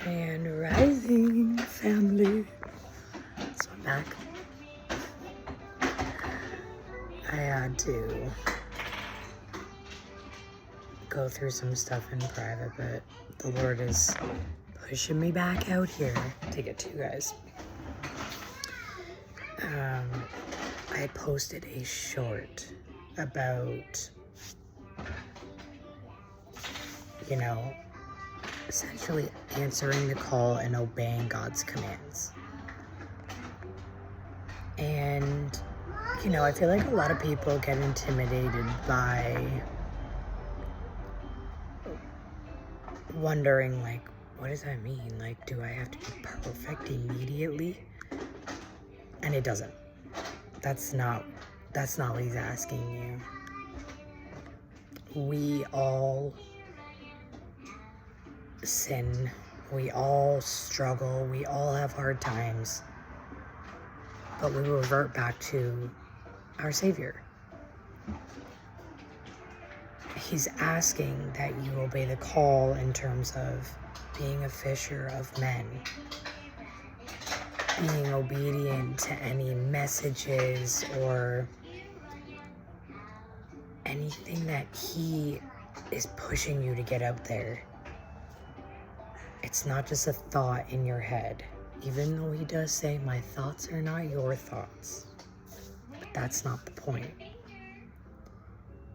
And rising family. So I'm back. I had to go through some stuff in private, but the Lord is pushing me back out here to get to you guys. I posted a short about, essentially answering the call and obeying God's commands. And, I feel like a lot of people get intimidated by wondering, like, what does that mean? Like, do I have to be perfect immediately? And it doesn't. That's not what he's asking you. We all sin. We all struggle. We all have hard times. But we revert back to our Savior. He's asking that you obey the call in terms of being a fisher of men, being obedient to any messages or anything that he is pushing you to get out there. It's not just a thought in your head, even though he does say, my thoughts are not your thoughts. But that's not the point.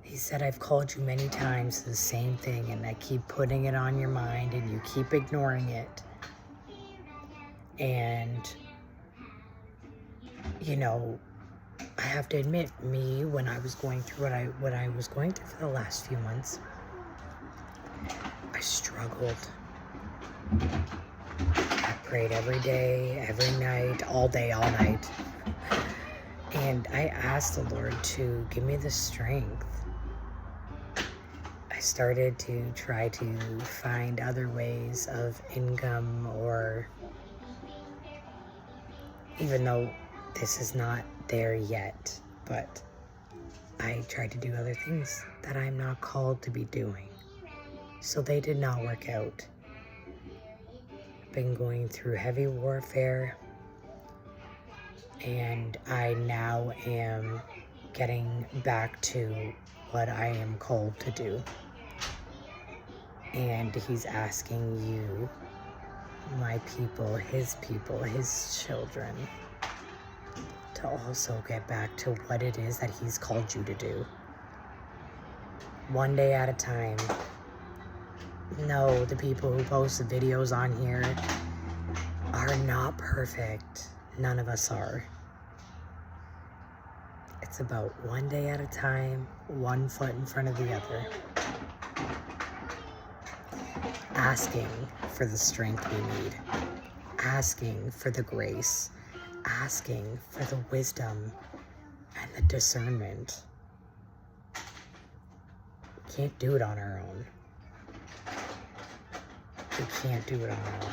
He said, I've called you many times to the same thing, and I keep putting it on your mind, and you keep ignoring it. And, I have to admit, me, when I was going through what I was going through for the last few months, I struggled. I prayed every day, every night, all day, all night. And I asked the Lord to give me the strength. I started to try to find other ways of income, or even though this is not there yet, but I tried to do other things that I'm not called to be doing. So they did not work out. I've been going through heavy warfare, and I now am getting back to what I am called to do. And he's asking you, my people, his children, to also get back to what it is that he's called you to do. One day at a time. No, the people who post the videos on here are not perfect. None of us are. It's about one day at a time, one foot in front of the other. Asking for the strength we need. Asking for the grace. Asking for the wisdom and the discernment. We can't do it on our own. We can't do it on our own.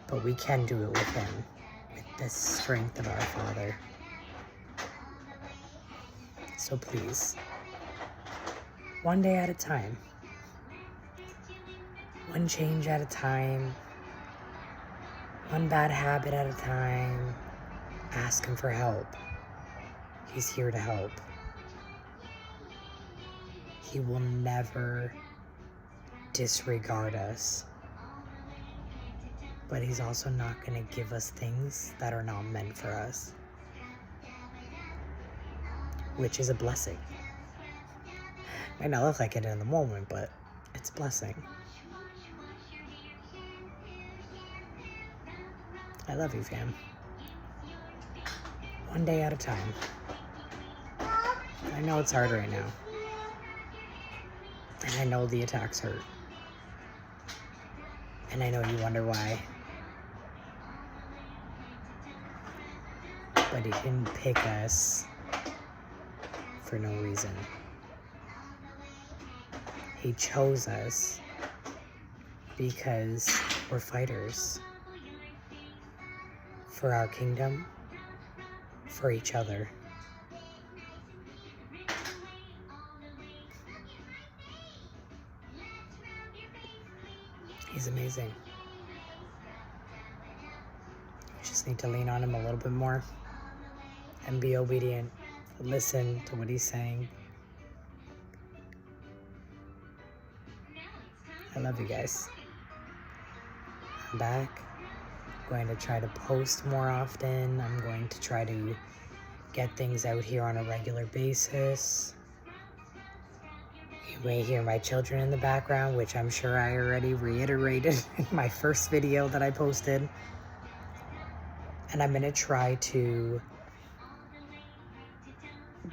But we can do it with him, with the strength of our Father. So please, one day at a time, one change at a time, one bad habit at a time, ask him for help. He's here to help. He will never disregard us. But he's also not going to give us things that are not meant for us, which is a blessing. Might not look like it in the moment, but it's a blessing. I love you, fam. One day at a time. I know it's hard right now. And I know the attacks hurt. And I know you wonder why. But he didn't pick us for no reason. He chose us because we're fighters. For our kingdom, for each other. He's amazing. You just need to lean on him a little bit more and be obedient. Listen to what he's saying. I love you guys. I'm back. I'm going to try to post more often. I'm going to try to get things out here on a regular basis. You may hear my children in the background, which I'm sure I already reiterated in my first video that I posted. And I'm going to try to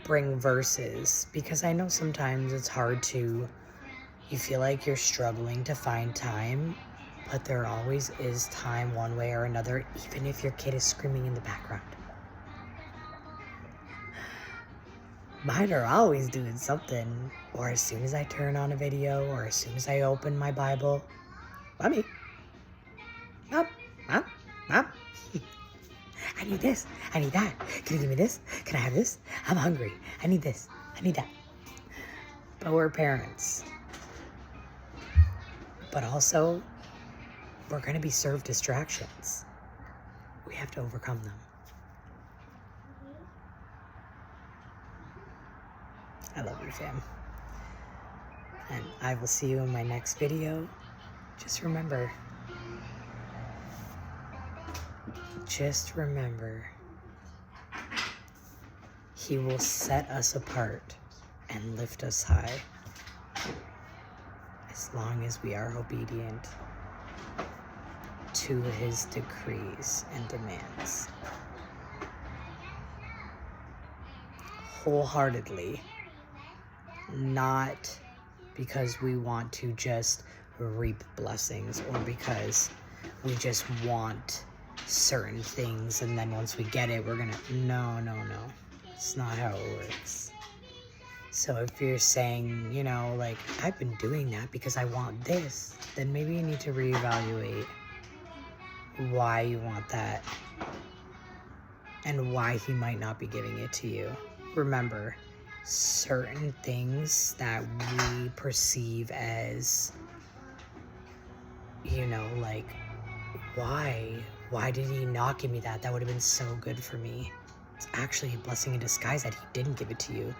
bring verses, because I know sometimes it's hard to, you feel like you're struggling to find time, but there always is time one way or another, even if your kid is screaming in the background. Mine are always doing something, or as soon as I turn on a video, or as soon as I open my Bible, Mommy, Mom, Mom, Mom, I need this, I need that, can you give me this, can I have this, I'm hungry, I need this, I need that. But we're parents. But also, we're gonna be served distractions. We have to overcome them. I love you, fam. And I will see you in my next video. Just remember, He will set us apart and lift us high as long as we are obedient to His decrees and demands. Wholeheartedly. Not because we want to just reap blessings or because we just want certain things and then once we get it, we're gonna, no. It's not how it works. So if you're saying, you know, like, I've been doing that because I want this, then maybe you need to reevaluate why you want that and why He might not be giving it to you. Remember, certain things that we perceive as, you know, like, why did He not give me that? That would have been so good for me. It's actually a blessing in disguise that He didn't give it to you.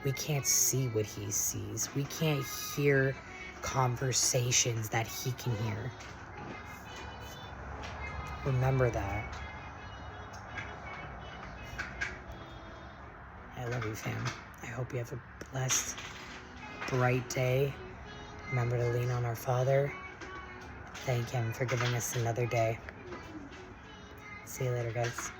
We can't see what He sees. We can't hear conversations that He can hear. Remember that. I love you, fam. I hope you have a blessed, bright day. Remember to lean on our Father. Thank Him for giving us another day. See you later, guys.